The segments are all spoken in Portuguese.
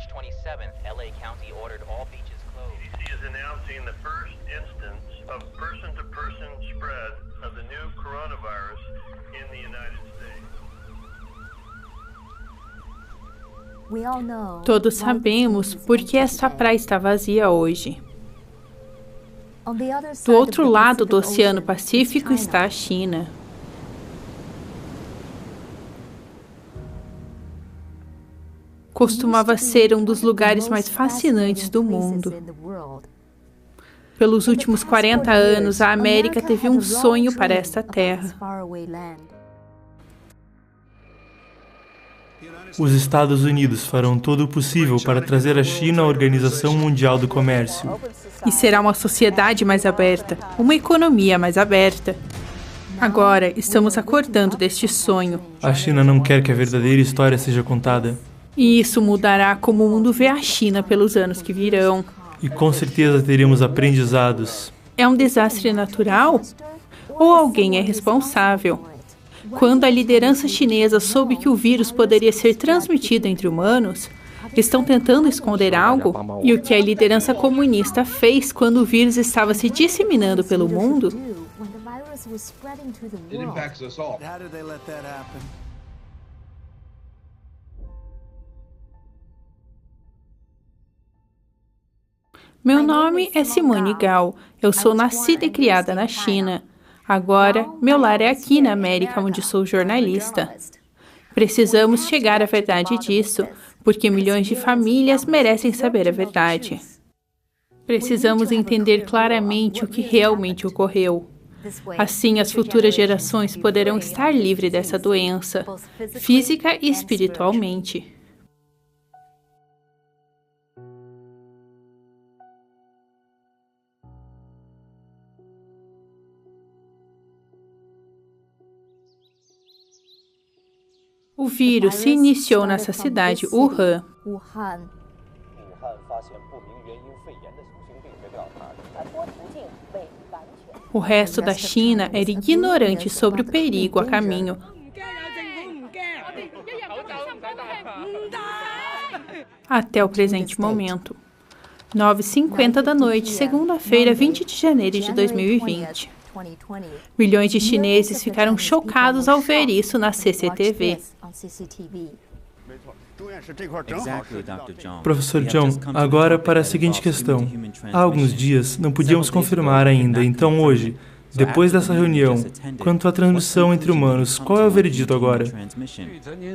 March 27th, LA County ordered all beaches closed. CDC is announcing the first instance of person-to-person spread of the new coronavirus in the United States. Todos sabemos por que esta praia está vazia hoje. Do outro lado do Oceano Pacífico está a China. Costumava ser um dos lugares mais fascinantes do mundo. Pelos últimos 40 anos, a América teve um sonho para esta terra. Os Estados Unidos farão todo o possível para trazer a China à Organização Mundial do Comércio. E será uma sociedade mais aberta, uma economia mais aberta. Agora, estamos acordando deste sonho. A China não quer que a verdadeira história seja contada. E isso mudará como o mundo vê a China pelos anos que virão. E com certeza teremos aprendizados. É um desastre natural? Ou alguém é responsável? Quando a liderança chinesa soube que o vírus poderia ser transmitido entre humanos, estão tentando esconder algo? E o que a liderança comunista fez quando o vírus estava se disseminando pelo mundo? Meu nome é Simone Gao. Eu sou nascida e criada na China. Agora, meu lar é aqui na América, onde sou jornalista. Precisamos chegar à verdade disso, porque milhões de famílias merecem saber a verdade. Precisamos entender claramente o que realmente ocorreu. Assim, as futuras gerações poderão estar livres dessa doença, física e espiritualmente. O vírus se iniciou nessa cidade, Wuhan. O resto da China era ignorante sobre o perigo a caminho. Até o presente momento. 9h50 da noite, segunda-feira, 20 de janeiro de 2020. Milhões de chineses ficaram chocados ao ver isso na CCTV. Professor John, agora para a seguinte questão. Há alguns dias não podíamos confirmar ainda, então hoje, depois dessa reunião, quanto à transmissão entre humanos, qual é o veredito agora?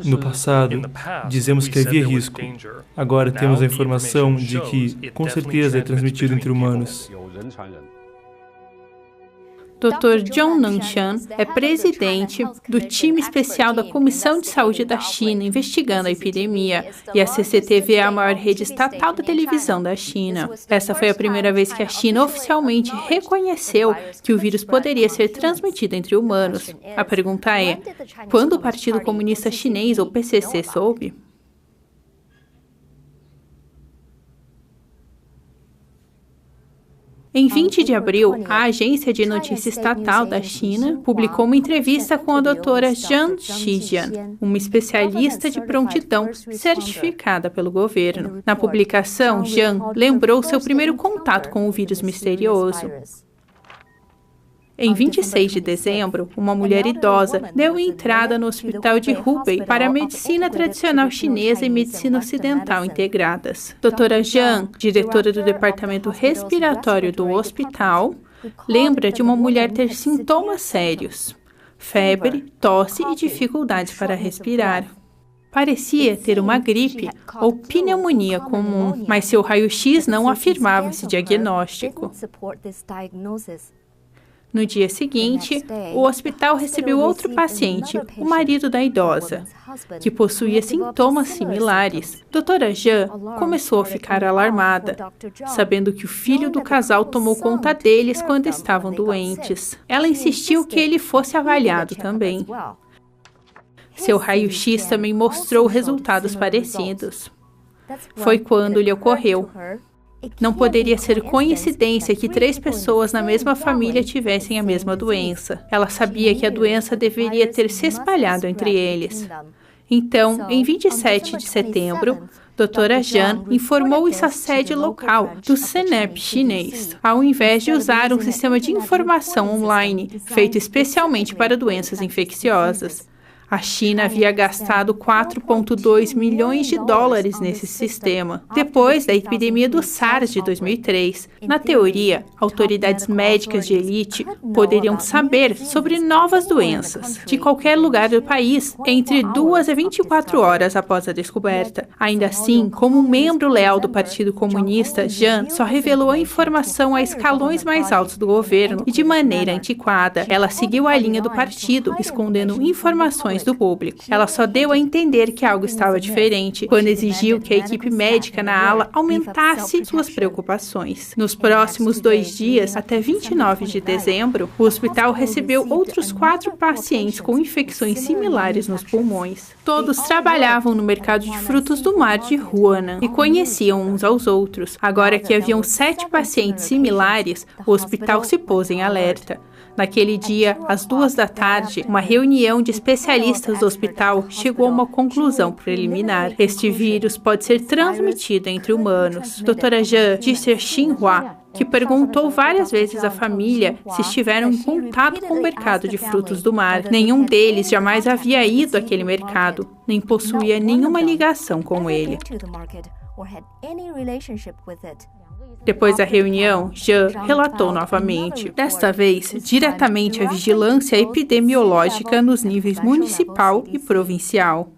No passado, dizemos que havia risco. Agora temos a informação de que, com certeza, é transmitido entre humanos. Dr. John Nanshan é presidente do time especial da Comissão de Saúde da China investigando a epidemia, e a CCTV é a maior rede estatal da televisão da China. Essa foi a primeira vez que a China oficialmente reconheceu que o vírus poderia ser transmitido entre humanos. A pergunta é, quando o Partido Comunista Chinês, ou PCC, soube? Em 20 de abril, a agência de notícia estatal da China publicou uma entrevista com a doutora Zhang Xijian, uma especialista de prontidão certificada pelo governo. Na publicação, Zhang lembrou seu primeiro contato com o vírus misterioso. Em 26 de dezembro, uma mulher idosa deu entrada no hospital de Hubei para a medicina tradicional chinesa e medicina ocidental integradas. Doutora Zhang, diretora do departamento respiratório do hospital, lembra de uma mulher ter sintomas sérios: febre, tosse e dificuldades para respirar. Parecia ter uma gripe ou pneumonia comum, mas seu raio-x não afirmava esse diagnóstico. No dia seguinte, o hospital recebeu outro paciente, o marido da idosa, que possuía sintomas similares. Doutora Zhang começou a ficar alarmada, sabendo que o filho do casal tomou conta deles quando estavam doentes. Ela insistiu que ele fosse avaliado também. Seu raio-x também mostrou resultados parecidos. Foi quando lhe ocorreu. Não poderia ser coincidência que 3 pessoas na mesma família tivessem a mesma doença. Ela sabia que a doença deveria ter se espalhado entre eles. Então, em 27 de setembro, Doutora Zhan informou isso à sede local do CNEP chinês, ao invés de usar um sistema de informação online feito especialmente para doenças infecciosas. A China havia gastado 4,2 milhões de dólares nesse sistema, depois da epidemia do SARS de 2003. Na teoria, autoridades médicas de elite poderiam saber sobre novas doenças de qualquer lugar do país entre 2 a 24 horas após a descoberta. Ainda assim, como um membro leal do Partido Comunista, Zhan só revelou a informação a escalões mais altos do governo e de maneira antiquada. Ela seguiu a linha do partido, escondendo informações do público. Ela só deu a entender que algo estava diferente quando exigiu que a equipe médica na ala aumentasse suas preocupações. Nos próximos 2 dias, até 29 de dezembro, o hospital recebeu outros 4 pacientes com infecções similares nos pulmões. Todos trabalhavam no mercado de frutos do mar de Huanan e conheciam uns aos outros. Agora que haviam 7 pacientes similares, o hospital se pôs em alerta. Naquele dia, às 2 da tarde, uma reunião de especialistas do hospital chegou a uma conclusão preliminar. Este vírus pode ser transmitido entre humanos. Doutora Zhan disse a Xinhua que perguntou várias vezes à família se estiveram em contato com o mercado de frutos do mar. Nenhum deles jamais havia ido àquele mercado, nem possuía nenhuma ligação com ele. Depois da reunião, Zhan relatou novamente, desta vez diretamente à vigilância epidemiológica nos níveis municipal e provincial.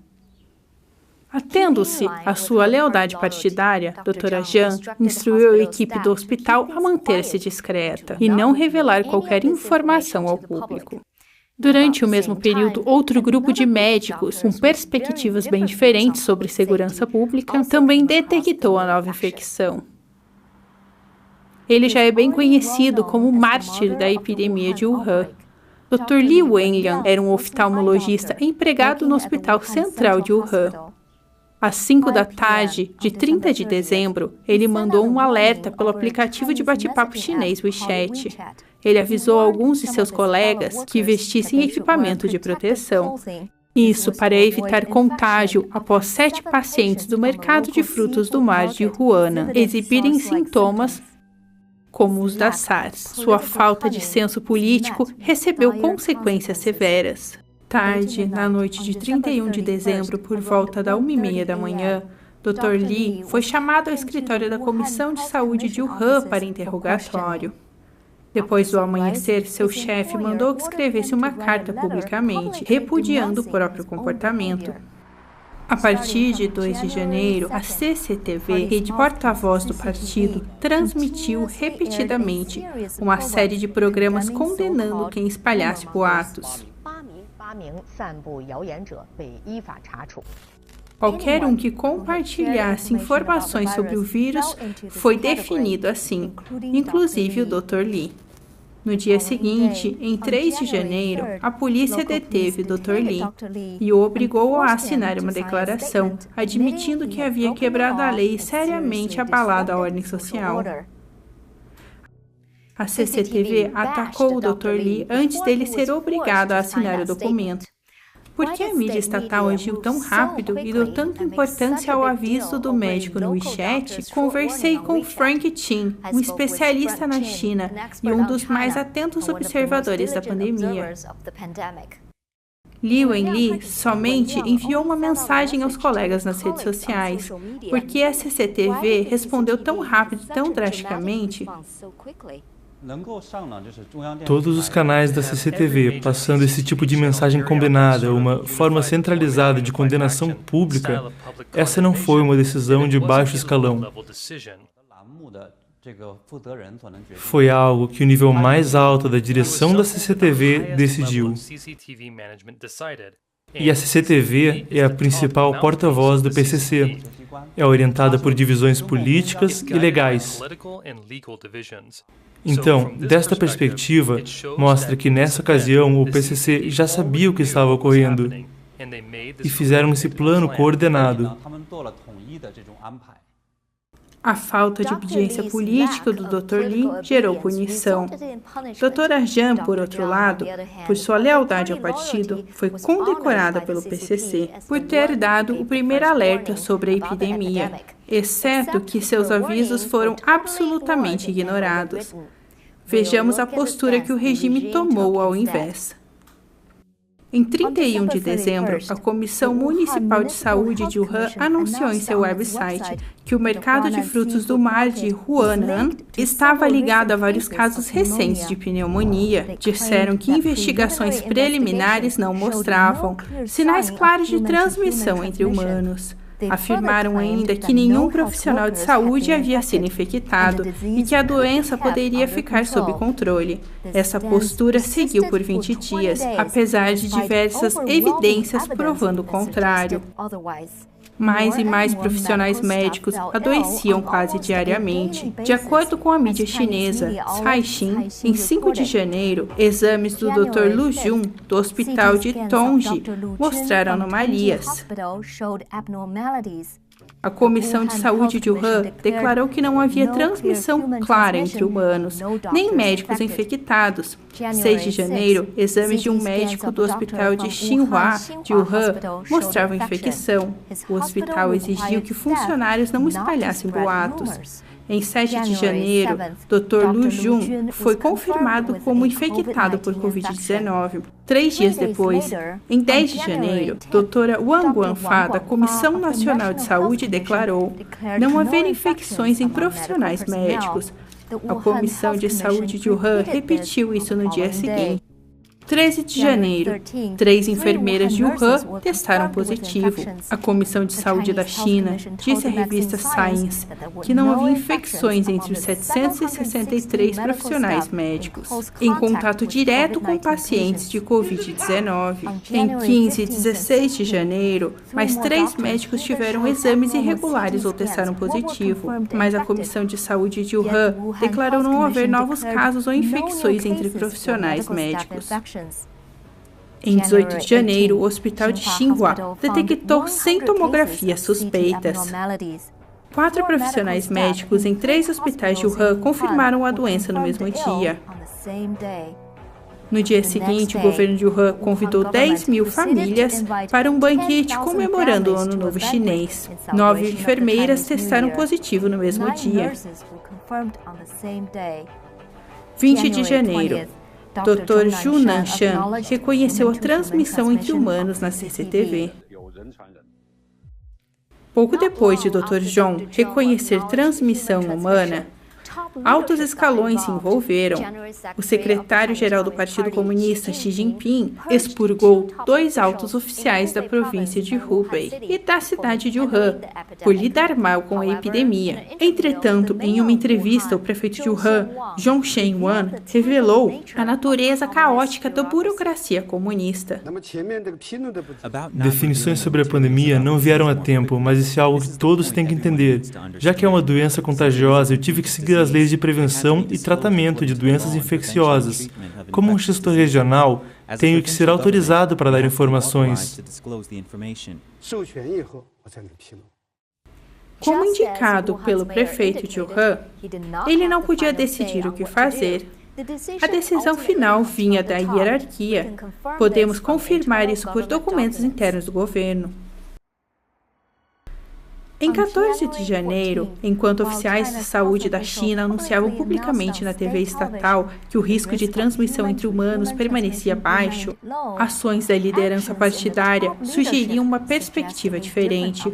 Atendo-se à sua lealdade partidária, Doutora Zhan instruiu a equipe do hospital a manter-se discreta e não revelar qualquer informação ao público. Durante o mesmo período, outro grupo de médicos, com perspectivas bem diferentes sobre segurança pública, também detectou a nova infecção. Ele já é bem conhecido como mártir da epidemia de Wuhan. Dr. Li Wenliang era um oftalmologista empregado no Hospital Central de Wuhan. Às 5 da tarde, de 30 de dezembro, ele mandou um alerta pelo aplicativo de bate-papo chinês WeChat. Ele avisou alguns de seus colegas que vestissem equipamento de proteção. Isso para evitar contágio após 7 pacientes do mercado de frutos do mar de Huanan exibirem sintomas como os da SARS. Sua falta de senso político recebeu consequências severas. Tarde, na noite de 31 de dezembro, por volta da 1h30 da manhã, Dr. Li foi chamado ao escritório da Comissão de Saúde de Wuhan para interrogatório. Depois do amanhecer, seu chefe mandou que escrevesse uma carta publicamente, repudiando o próprio comportamento. A partir de 2 de janeiro, a CCTV, rede porta-voz do partido, transmitiu repetidamente uma série de programas condenando quem espalhasse boatos. Qualquer um que compartilhasse informações sobre o vírus foi definido assim, inclusive o Dr. Li. No dia seguinte, em 3 de janeiro, a polícia deteve Dr. Li e o obrigou a assinar uma declaração, admitindo que havia quebrado a lei e seriamente abalado a ordem social. A CCTV atacou o Dr. Li antes dele ser obrigado a assinar o documento. Por que a mídia estatal agiu tão rápido e deu tanta importância ao aviso do médico no WeChat? Conversei com Frank Chin, um especialista na China e um dos mais atentos observadores da pandemia. Li Wenli somente enviou uma mensagem aos colegas nas redes sociais. Por que a CCTV respondeu tão rápido e tão drasticamente? Todos os canais da CCTV passando esse tipo de mensagem combinada, uma forma centralizada de condenação pública, essa não foi uma decisão de baixo escalão. Foi algo que o nível mais alto da direção da CCTV decidiu. E a CCTV é a principal porta-voz do PCC. É orientada por divisões políticas e legais. Então, desta perspectiva, mostra que nessa ocasião o PCC já sabia o que estava ocorrendo e fizeram esse plano coordenado. A falta de obediência política do Dr. Li gerou punição. Dra. Zhang, por outro lado, por sua lealdade ao partido, foi condecorada pelo PCC por ter dado o primeiro alerta sobre a epidemia, exceto que seus avisos foram absolutamente ignorados. Vejamos a postura que o regime tomou ao invés. Em 31 de dezembro, a Comissão Municipal de Saúde de Wuhan anunciou em seu website que o mercado de frutos do mar de Huanan estava ligado a vários casos recentes de pneumonia. Disseram que investigações preliminares não mostravam sinais claros de transmissão entre humanos. Afirmaram ainda que nenhum profissional de saúde havia sido infectado e que a doença poderia ficar sob controle. Essa postura seguiu por 20 dias, apesar de diversas evidências provando o contrário. Mais e mais profissionais médicos adoeciam quase diariamente. De acordo com a mídia chinesa Caixin, em 5 de janeiro, exames do Dr. Lu Jun, do hospital de Tongji, mostraram anomalias. A Comissão de Saúde de Wuhan declarou que não havia transmissão clara entre humanos, nem médicos infectados. 6 de janeiro, exames de um médico do hospital de Xinhua, de Wuhan, mostravam infecção. O hospital exigiu que funcionários não espalhassem boatos. Em 7 de janeiro, Dr. Lu Jun foi confirmado como infectado por Covid-19. 3 dias depois, em 10 de janeiro, Dra. Wang Guanfa, da Comissão Nacional de Saúde, declarou não haver infecções em profissionais médicos. A Comissão de Saúde de Wuhan repetiu isso no dia seguinte. 13 de janeiro, 3 enfermeiras de Wuhan testaram positivo. A Comissão de Saúde da China disse à revista Science que não havia infecções entre os 763 profissionais médicos em contato direto com pacientes de Covid-19. Em 15 e 16 de janeiro, mais 3 médicos tiveram exames irregulares ou testaram positivo, mas a Comissão de Saúde de Wuhan declarou não haver novos casos ou infecções entre profissionais médicos. Em 18 de janeiro, o hospital de Xinhua detectou 100 tomografias suspeitas. 4 profissionais médicos em 3 hospitais de Wuhan confirmaram a doença no mesmo dia. No dia seguinte, o governo de Wuhan convidou 10.000 famílias para um banquete comemorando o Ano Novo Chinês. 9 enfermeiras testaram positivo no mesmo dia. 20 de janeiro. Dr. Zhu Nanshan reconheceu a transmissão entre humanos na CCTV. Pouco depois de Dr. Zhong reconhecer transmissão humana, altos escalões se envolveram. O secretário-geral do Partido Comunista, Xi Jinping, expurgou 2 altos oficiais da província de Hubei e da cidade de Wuhan por lidar mal com a epidemia. Entretanto, em uma entrevista, o prefeito de Wuhan, Zhong Shenwan, revelou a natureza caótica da burocracia comunista. Definições sobre a pandemia não vieram a tempo, mas isso é algo que todos têm que entender. Já que é uma doença contagiosa, eu tive que seguir as leis de prevenção e tratamento de doenças infecciosas. Como um gestor regional, tenho que ser autorizado para dar informações. Como indicado pelo prefeito de Wuhan, ele não podia decidir o que fazer. A decisão final vinha da hierarquia. Podemos confirmar isso por documentos internos do governo. Em 14 de janeiro, enquanto oficiais de saúde da China anunciavam publicamente na TV estatal que o risco de transmissão entre humanos permanecia baixo, ações da liderança partidária sugeriam uma perspectiva diferente.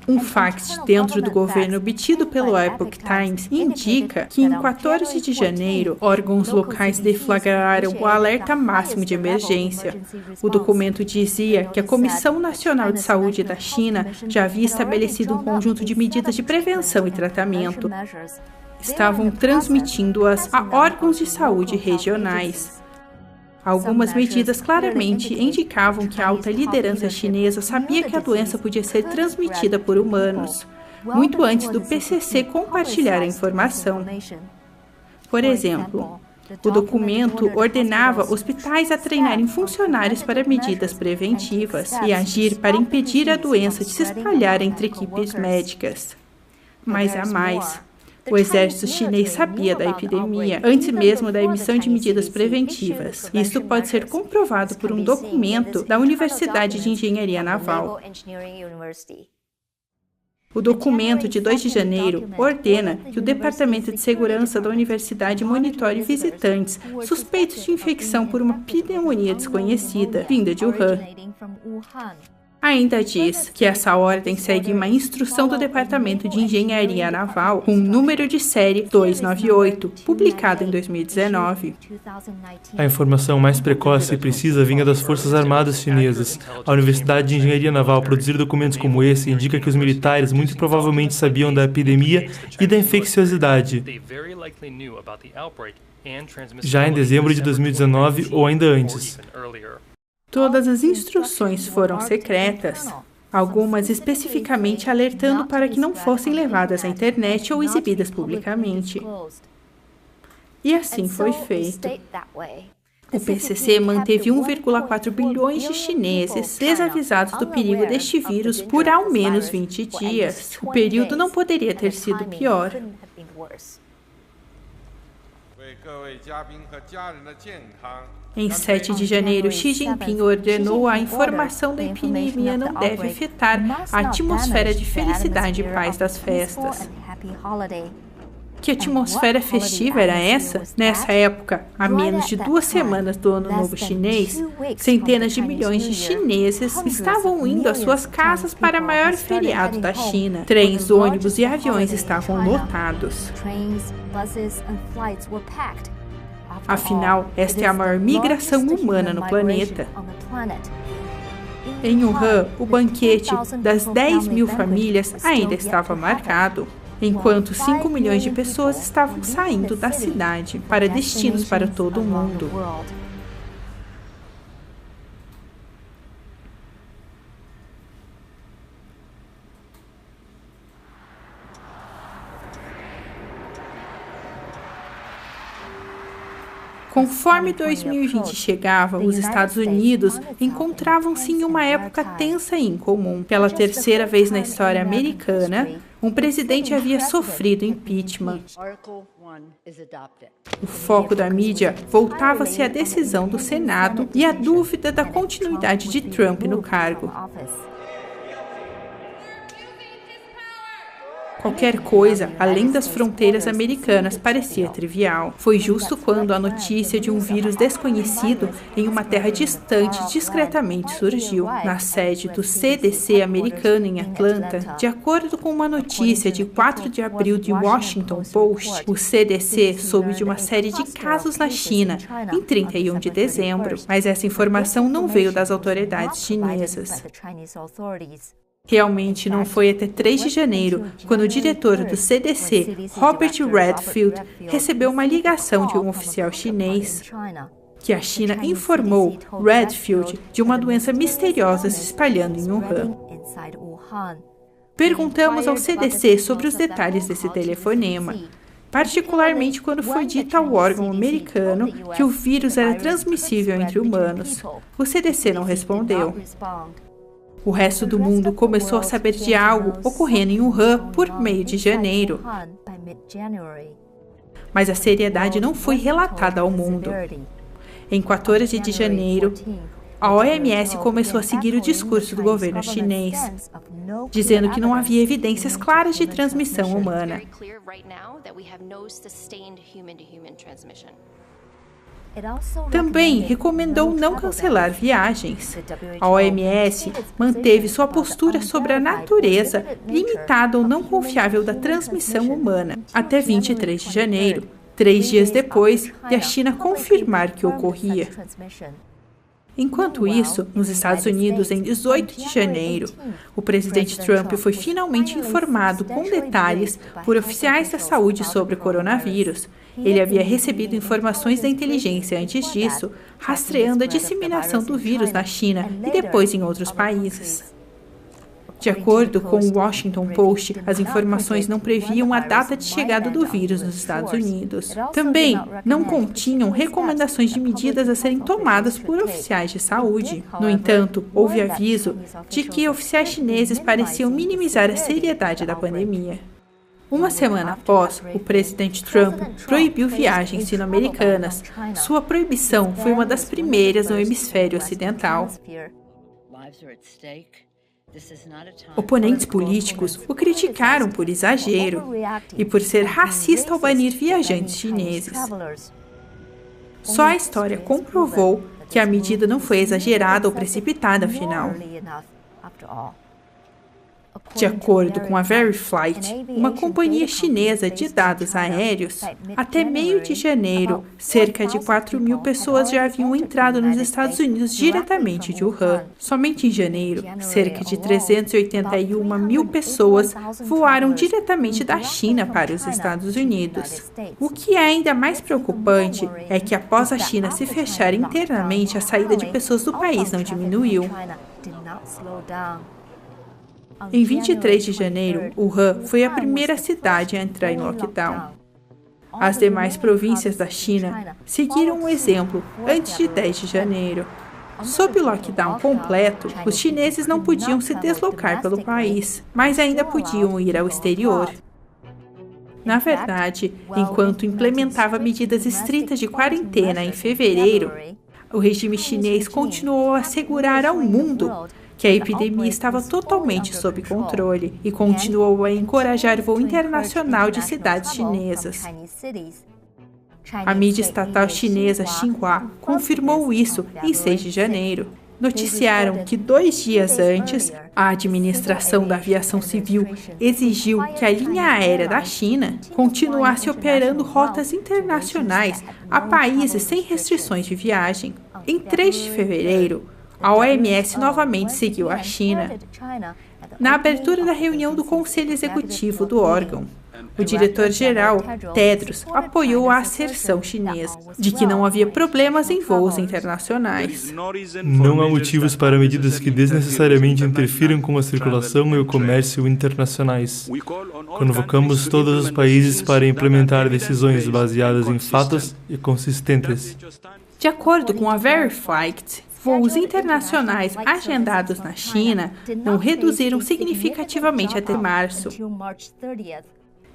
Um fax dentro do governo obtido pelo Epoch Times indica que em 14 de janeiro, órgãos locais deflagraram o alerta máximo de emergência. O documento dizia que a Comissão Nacional de Saúde da China já havia estabelecido um conjunto de medidas de prevenção e tratamento. Estavam transmitindo-as a órgãos de saúde regionais. Algumas medidas claramente indicavam que a alta liderança chinesa sabia que a doença podia ser transmitida por humanos, muito antes do PCC compartilhar a informação. Por exemplo, o documento ordenava hospitais a treinarem funcionários para medidas preventivas e agir para impedir a doença de se espalhar entre equipes médicas. Mas há mais. O exército chinês sabia da epidemia antes mesmo da emissão de medidas preventivas. Isto pode ser comprovado por um documento da Universidade de Engenharia Naval. O documento de 2 de janeiro ordena que o Departamento de Segurança da Universidade monitore visitantes suspeitos de infecção por uma pneumonia desconhecida, vinda de Wuhan. Ainda diz que essa ordem segue uma instrução do Departamento de Engenharia Naval com o número de série 298, publicado em 2019. A informação mais precoce e precisa vinha das Forças Armadas chinesas. A Universidade de Engenharia Naval produzir documentos como esse indica que os militares muito provavelmente sabiam da epidemia e da infecciosidade, já em dezembro de 2019 ou ainda antes. Todas as instruções foram secretas, algumas especificamente alertando para que não fossem levadas à internet ou exibidas publicamente. E assim foi feito. O PCC manteve 1,4 bilhões de chineses desavisados do perigo deste vírus por ao menos 20 dias. O período não poderia ter sido pior. Em 7 de janeiro, Xi Jinping ordenou a informação da epidemia não deve afetar a atmosfera de felicidade e paz das festas. Que atmosfera festiva era essa? Nessa época, a menos de 2 semanas do Ano Novo Chinês, centenas de milhões de chineses estavam indo às suas casas para o maior feriado da China. Trens, ônibus e aviões estavam lotados. Afinal, esta é a maior migração humana no planeta. Em Wuhan, o banquete das 10 mil famílias ainda estava marcado, enquanto 5 milhões de pessoas estavam saindo da cidade para destinos para todo o mundo. Conforme 2020 chegava, os Estados Unidos encontravam-se em uma época tensa e incomum. Pela terceira vez na história americana, um presidente havia sofrido impeachment. O foco da mídia voltava-se à decisão do Senado e à dúvida da continuidade de Trump no cargo. Qualquer coisa, além das fronteiras americanas, parecia trivial. Foi justo quando a notícia de um vírus desconhecido em uma terra distante discretamente surgiu. Na sede do CDC americano em Atlanta, de acordo com uma notícia de 4 de abril de Washington Post, o CDC soube de uma série de casos na China em 31 de dezembro, mas essa informação não veio das autoridades chinesas. Realmente não foi até 3 de janeiro, quando o diretor do CDC, Robert Redfield, recebeu uma ligação de um oficial chinês, que a China informou Redfield de uma doença misteriosa se espalhando em Wuhan. Perguntamos ao CDC sobre os detalhes desse telefonema, particularmente quando foi dito ao órgão americano que o vírus era transmissível entre humanos. O CDC não respondeu. O resto do mundo começou a saber de algo ocorrendo em Wuhan por meio de janeiro. Mas a seriedade não foi relatada ao mundo. Em 14 de janeiro, a OMS começou a seguir o discurso do governo chinês, dizendo que não havia evidências claras de transmissão humana. Também recomendou não cancelar viagens. A OMS manteve sua postura sobre a natureza limitada ou não confiável da transmissão humana até 23 de janeiro, 3 dias depois de a China confirmar que ocorria. Enquanto isso, nos Estados Unidos, em 18 de janeiro, o presidente Trump foi finalmente informado com detalhes por oficiais da saúde sobre o coronavírus. Ele havia recebido informações da inteligência antes disso, rastreando a disseminação do vírus na China e depois em outros países. De acordo com o Washington Post, as informações não previam a data de chegada do vírus nos Estados Unidos. Também não continham recomendações de medidas a serem tomadas por oficiais de saúde. No entanto, houve aviso de que oficiais chineses pareciam minimizar a seriedade da pandemia. Uma semana após, o presidente Trump proibiu viagens sino-americanas. Sua proibição foi uma das primeiras no hemisfério ocidental. Oponentes políticos o criticaram por exagero e por ser racista ao banir viajantes chineses. Só a história comprovou que a medida não foi exagerada ou precipitada, afinal. De acordo com a Veriflight, uma companhia chinesa de dados aéreos, até meio de janeiro, cerca de 4.000 pessoas já haviam entrado nos Estados Unidos diretamente de Wuhan. Somente em janeiro, cerca de 381.000 pessoas voaram diretamente da China para os Estados Unidos. O que é ainda mais preocupante é que após a China se fechar internamente, a saída de pessoas do país não diminuiu. Em 23 de janeiro, Wuhan foi a primeira cidade a entrar em lockdown. As demais províncias da China seguiram o exemplo antes de 10 de janeiro. Sob o lockdown completo, os chineses não podiam se deslocar pelo país, mas ainda podiam ir ao exterior. Na verdade, enquanto implementava medidas estritas de quarentena em fevereiro, o regime chinês continuou a assegurar ao mundo que a epidemia estava totalmente sob controle e continuou a encorajar voo internacional de cidades chinesas. A mídia estatal chinesa Xinhua confirmou isso em 6 de janeiro. Noticiaram que 2 dias antes, a administração da aviação civil exigiu que a linha aérea da China continuasse operando rotas internacionais a países sem restrições de viagem. Em 3 de fevereiro, a OMS novamente seguiu a China. Na abertura da reunião do Conselho Executivo do órgão, o diretor-geral, Tedros, apoiou a asserção chinesa de que não havia problemas em voos internacionais. Não há motivos para medidas que desnecessariamente interfiram com a circulação e o comércio internacionais. Convocamos todos os países para implementar decisões baseadas em fatos e consistentes. De acordo com a Veriflight, voos internacionais agendados na China não reduziram significativamente até março,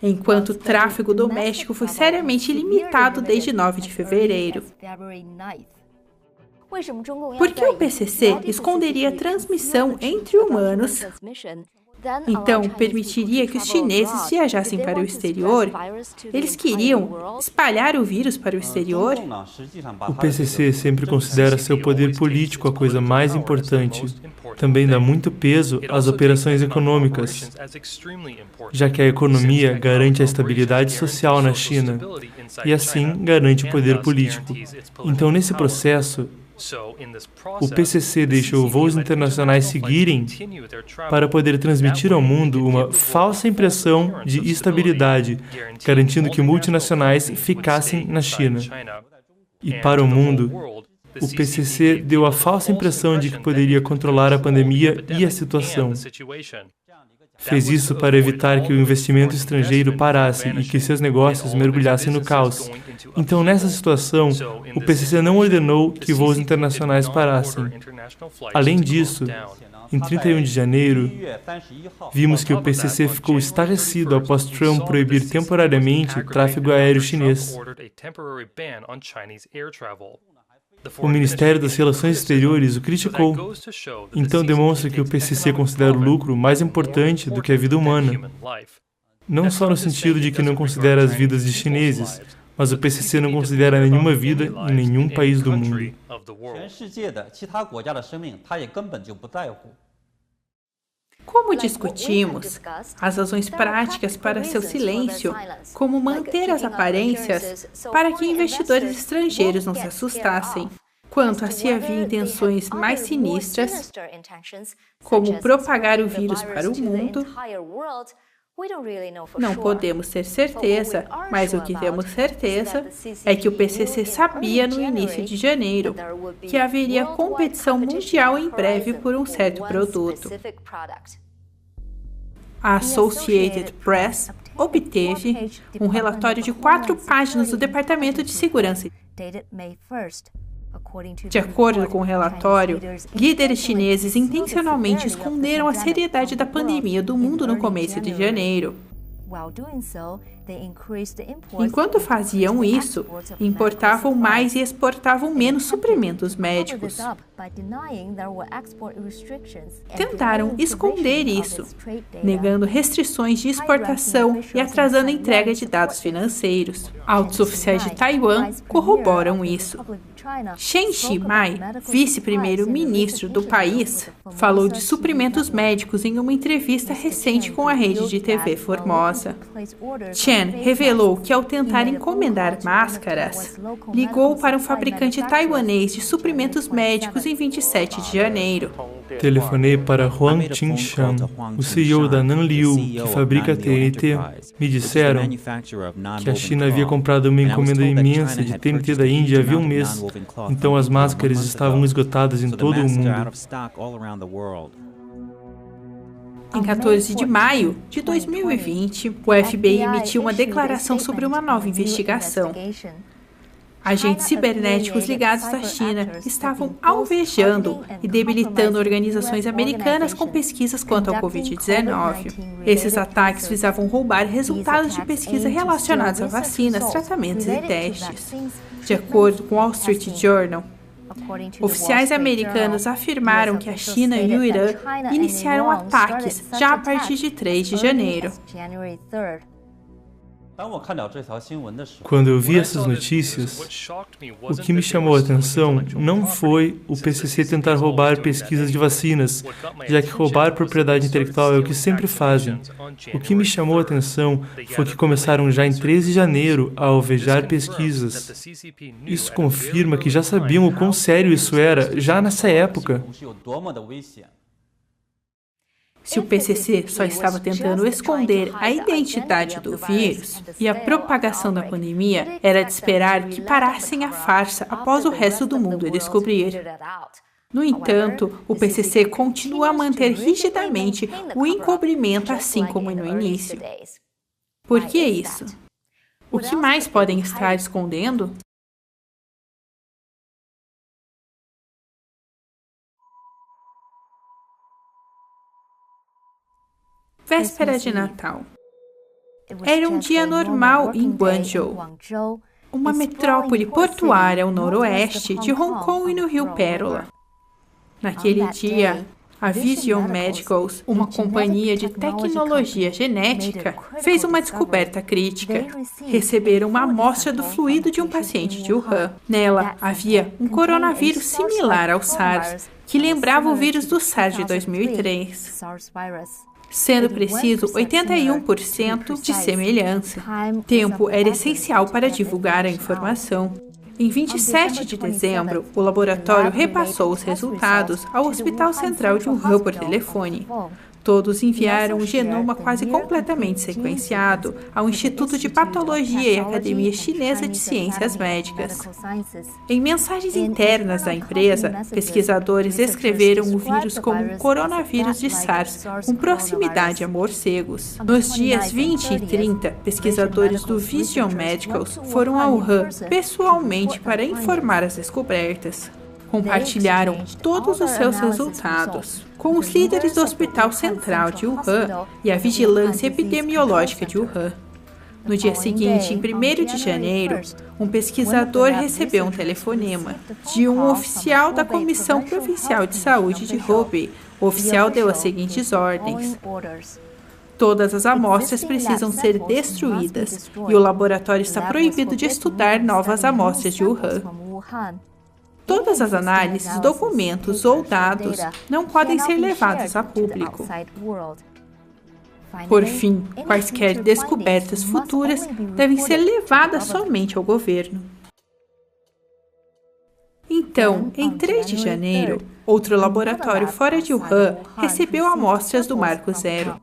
enquanto o tráfego doméstico foi seriamente limitado desde 9 de fevereiro. Por que o PCC esconderia a transmissão entre humanos? Então, permitiria que os chineses viajassem para o exterior? Eles queriam espalhar o vírus para o exterior? O PCC sempre considera seu poder político a coisa mais importante. Também dá muito peso às operações econômicas, já que a economia garante a estabilidade social na China e, assim, garante o poder político. Então, nesse processo, o PCC deixou voos internacionais seguirem para poder transmitir ao mundo uma falsa impressão de estabilidade, garantindo que multinacionais ficassem na China. E para o mundo, o PCC deu a falsa impressão de que poderia controlar a pandemia e a situação. Fez isso para evitar que o investimento estrangeiro parasse e que seus negócios mergulhassem no caos. Então, nessa situação, o PCC não ordenou que voos internacionais parassem. Além disso, em 31 de janeiro, vimos que o PCC ficou estarrecido após Trump proibir temporariamente o tráfego aéreo chinês. O Ministério das Relações Exteriores o criticou. Então demonstra que o PCC considera o lucro mais importante do que a vida humana. Não só no sentido de que não considera as vidas de chineses, mas o PCC não considera nenhuma vida em nenhum país do mundo. Como discutimos, as razões práticas para seu silêncio, como manter as aparências para que investidores estrangeiros não se assustassem, quanto a se havia intenções mais sinistras, como propagar o vírus para o mundo, não podemos ter certeza, mas o que temos certeza é que o PCC sabia no início de janeiro que haveria competição mundial em breve por um certo produto. A Associated Press obteve um relatório de 4 páginas do Departamento de Segurança. De acordo com o relatório, líderes chineses intencionalmente esconderam a seriedade da pandemia do mundo no começo de janeiro. Enquanto faziam isso, importavam mais e exportavam menos suprimentos médicos. Tentaram esconder isso, negando restrições de exportação e atrasando a entrega de dados financeiros. Altos oficiais de Taiwan corroboram isso. Chen Shimai, vice-primeiro-ministro do país, falou de suprimentos médicos em uma entrevista recente com a rede de TV Formosa. Chen revelou que, ao tentar encomendar máscaras, ligou para um fabricante taiwanês de suprimentos médicos em 27 de janeiro. Telefonei para Huang Qingshan, o CEO da Nanliu, que fabrica TNT. Me disseram que a China havia comprado uma encomenda imensa de TNT da Índia havia um mês, então as máscaras estavam esgotadas em todo o mundo. Em 14 de maio de 2020, o FBI emitiu uma declaração sobre uma nova investigação. Agentes cibernéticos ligados à China estavam alvejando e debilitando organizações americanas com pesquisas quanto ao Covid-19. Esses ataques visavam roubar resultados de pesquisa relacionados a vacinas, tratamentos e testes. De acordo com o Wall Street Journal, oficiais americanos afirmaram que a China e o Irã iniciaram ataques já a partir de 3 de janeiro. Quando eu vi essas notícias, o que me chamou a atenção não foi o PCC tentar roubar pesquisas de vacinas, já que roubar propriedade intelectual é o que sempre fazem. O que me chamou a atenção foi que começaram já em 13 de janeiro a alvejar pesquisas. Isso confirma que já sabiam o quão sério isso era, já nessa época. Se o PCC só estava tentando esconder a identidade do vírus e a propagação da pandemia, era de esperar que parassem a farsa após o resto do mundo descobrir. No entanto, o PCC continua a manter rigidamente o encobrimento, assim como no início. Por que isso? O que mais podem estar escondendo? Véspera de Natal. Era um dia normal em Guangzhou, uma metrópole portuária ao noroeste de Hong Kong e no Rio Pérola. Naquele dia, a Vision Medicals, uma companhia de tecnologia genética, fez uma descoberta crítica. Receberam uma amostra do fluido de um paciente de Wuhan. Nela havia um coronavírus similar ao SARS, que lembrava o vírus do SARS de 2003. Sendo preciso 81% de semelhança. Tempo era essencial para divulgar a informação. Em 27 de dezembro, o laboratório repassou os resultados ao Hospital Central de Wuhan por telefone. Todos enviaram o genoma quase completamente sequenciado ao Instituto de Patologia e Academia Chinesa de Ciências Médicas. Em mensagens internas da empresa, pesquisadores descreveram o vírus como um coronavírus de SARS com proximidade a morcegos. Nos dias 20 e 30, pesquisadores do Vision Medicals foram a Wuhan pessoalmente para informar as descobertas. Compartilharam todos os seus resultados com os líderes do Hospital Central de Wuhan e a Vigilância Epidemiológica de Wuhan. No dia seguinte, em 1º de janeiro, um pesquisador recebeu um telefonema de um oficial da Comissão Provincial de Saúde de Hubei. O oficial deu as seguintes ordens: todas as amostras precisam ser destruídas e o laboratório está proibido de estudar novas amostras de Wuhan. Todas as análises, documentos ou dados não podem ser levados a público. Por fim, quaisquer descobertas futuras devem ser levadas somente ao governo. Então, em 3 de janeiro, outro laboratório fora de Wuhan recebeu amostras do Marco Zero,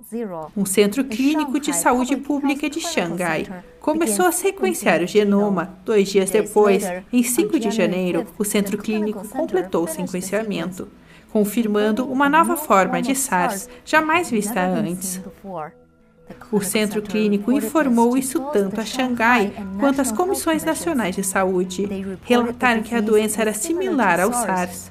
um centro clínico de saúde pública de Xangai. Começou a sequenciar o genoma. 2 dias depois, em 5 de janeiro, o centro clínico completou o sequenciamento, confirmando uma nova forma de SARS jamais vista antes. O centro clínico informou isso tanto a Xangai quanto às comissões nacionais de saúde. Relataram que a doença era similar ao SARS.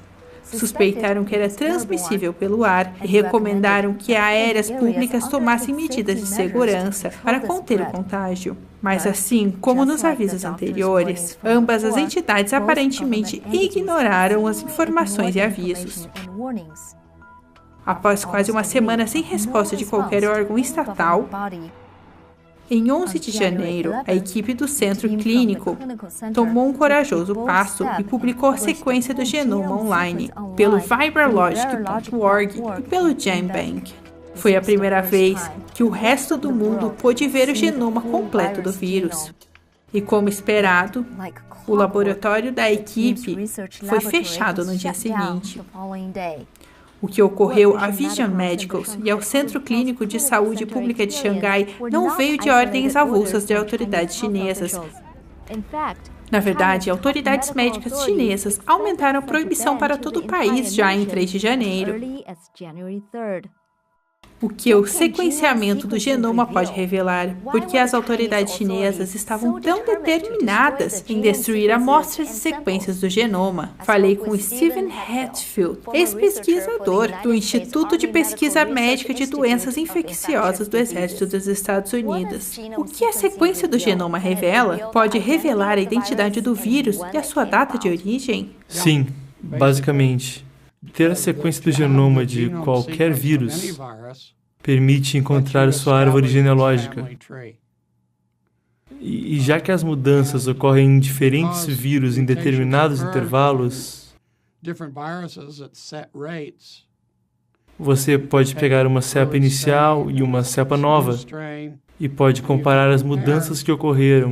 Suspeitaram que era transmissível pelo ar e recomendaram que aéreas públicas tomassem medidas de segurança para conter o contágio. Mas assim como nos avisos anteriores, ambas as entidades aparentemente ignoraram as informações e avisos. Após quase uma semana sem resposta de qualquer órgão estatal, em 11 de janeiro, a equipe do Centro Clínico tomou um corajoso passo e publicou a sequência do genoma online pelo viralogic.org e pelo GenBank. Foi a primeira vez que o resto do mundo pôde ver o genoma completo do vírus. E como esperado, o laboratório da equipe foi fechado no dia seguinte. O que ocorreu à Vision Medicals e ao Centro Clínico de Saúde Pública de Xangai não veio de ordens avulsas de autoridades chinesas. Na verdade, autoridades médicas chinesas aumentaram a proibição para todo o país já em 3 de janeiro. O que o sequenciamento do genoma pode revelar, porque as autoridades chinesas estavam tão determinadas em destruir amostras e sequências do genoma. Falei com Stephen Hatfield, ex-pesquisador do Instituto de Pesquisa Médica de Doenças Infecciosas do Exército dos Estados Unidos. O que a sequência do genoma revela pode revelar a identidade do vírus e a sua data de origem? Sim, basicamente. Ter a sequência do genoma de qualquer vírus permite encontrar sua árvore genealógica. E já que as mudanças ocorrem em diferentes vírus em determinados intervalos, você pode pegar uma cepa inicial e uma cepa nova e pode comparar as mudanças que ocorreram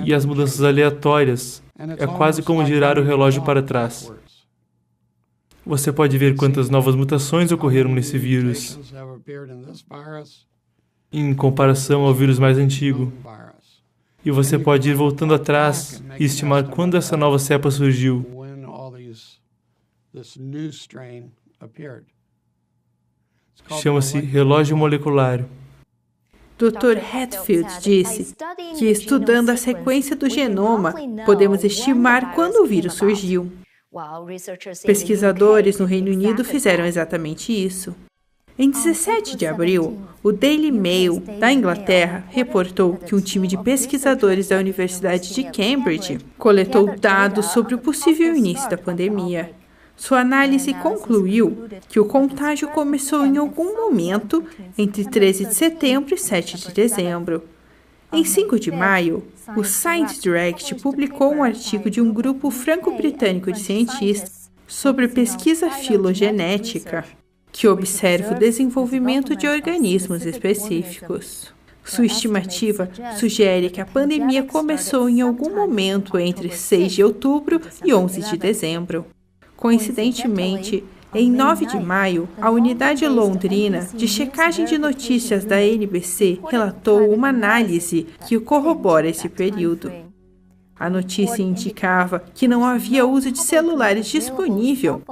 e as mudanças aleatórias. É quase como girar o relógio para trás. Você pode ver quantas novas mutações ocorreram nesse vírus em comparação ao vírus mais antigo. E você pode ir voltando atrás e estimar quando essa nova cepa surgiu. Chama-se relógio molecular. Dr. Hatfield disse que, estudando a sequência do genoma, podemos estimar quando o vírus surgiu. Pesquisadores no Reino Unido fizeram exatamente isso. Em 17 de abril, o Daily Mail, da Inglaterra, reportou que um time de pesquisadores da Universidade de Cambridge coletou dados sobre o possível início da pandemia. Sua análise concluiu que o contágio começou em algum momento entre 13 de setembro e 7 de dezembro. Em 5 de maio, o Science Direct publicou um artigo de um grupo franco-britânico de cientistas sobre pesquisa filogenética, que observa o desenvolvimento de organismos específicos. Sua estimativa sugere que a pandemia começou em algum momento entre 6 de outubro e 11 de dezembro. Coincidentemente, em 9 de maio, a unidade londrina de checagem de notícias da NBC relatou uma análise que corrobora esse período. A notícia indicava que não havia uso de celulares disponível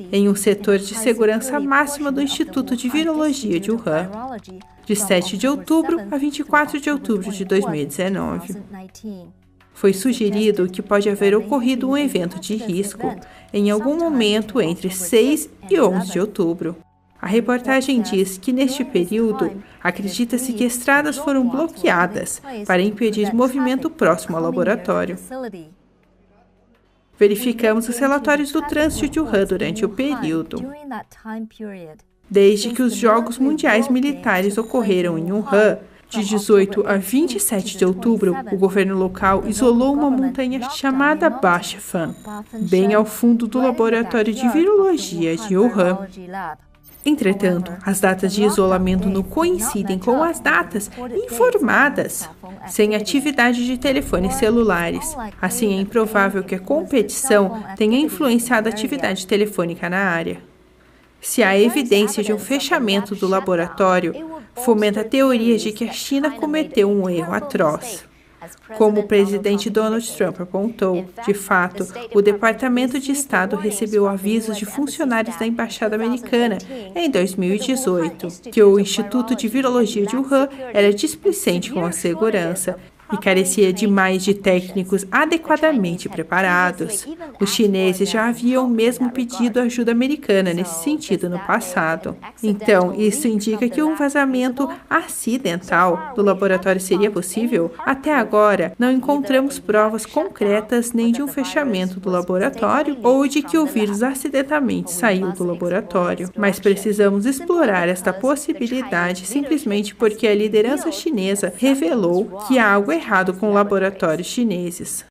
em um setor de segurança máxima do Instituto de Virologia de Wuhan, de 7 de outubro a 24 de outubro de 2019. Foi sugerido que pode haver ocorrido um evento de risco em algum momento entre 6 e 11 de outubro. A reportagem diz que, neste período, acredita-se que estradas foram bloqueadas para impedir movimento próximo ao laboratório. Verificamos os relatórios do trânsito de Wuhan durante o período. Desde que os Jogos Mundiais Militares ocorreram em Wuhan, de 18 a 27 de outubro, o governo local isolou uma montanha chamada Bashafan, bem ao fundo do laboratório de virologia de Wuhan. Entretanto, as datas de isolamento não coincidem com as datas informadas, sem atividade de telefones celulares. Assim, é improvável que a competição tenha influenciado a atividade telefônica na área. Se há evidência de um fechamento do laboratório, fomenta a teoria de que a China cometeu um erro atroz. Como o presidente Donald Trump apontou, de fato, o Departamento de Estado recebeu avisos de funcionários da Embaixada Americana em 2018 que o Instituto de Virologia de Wuhan era displicente com a segurança e carecia demais de técnicos adequadamente preparados. Os chineses já haviam mesmo pedido ajuda americana nesse sentido no passado. Então, isso indica que um vazamento acidental do laboratório seria possível? Até agora, não encontramos provas concretas nem de um fechamento do laboratório ou de que o vírus acidentalmente saiu do laboratório. Mas precisamos explorar esta possibilidade simplesmente porque a liderança chinesa revelou que há algo errado com laboratórios chineses.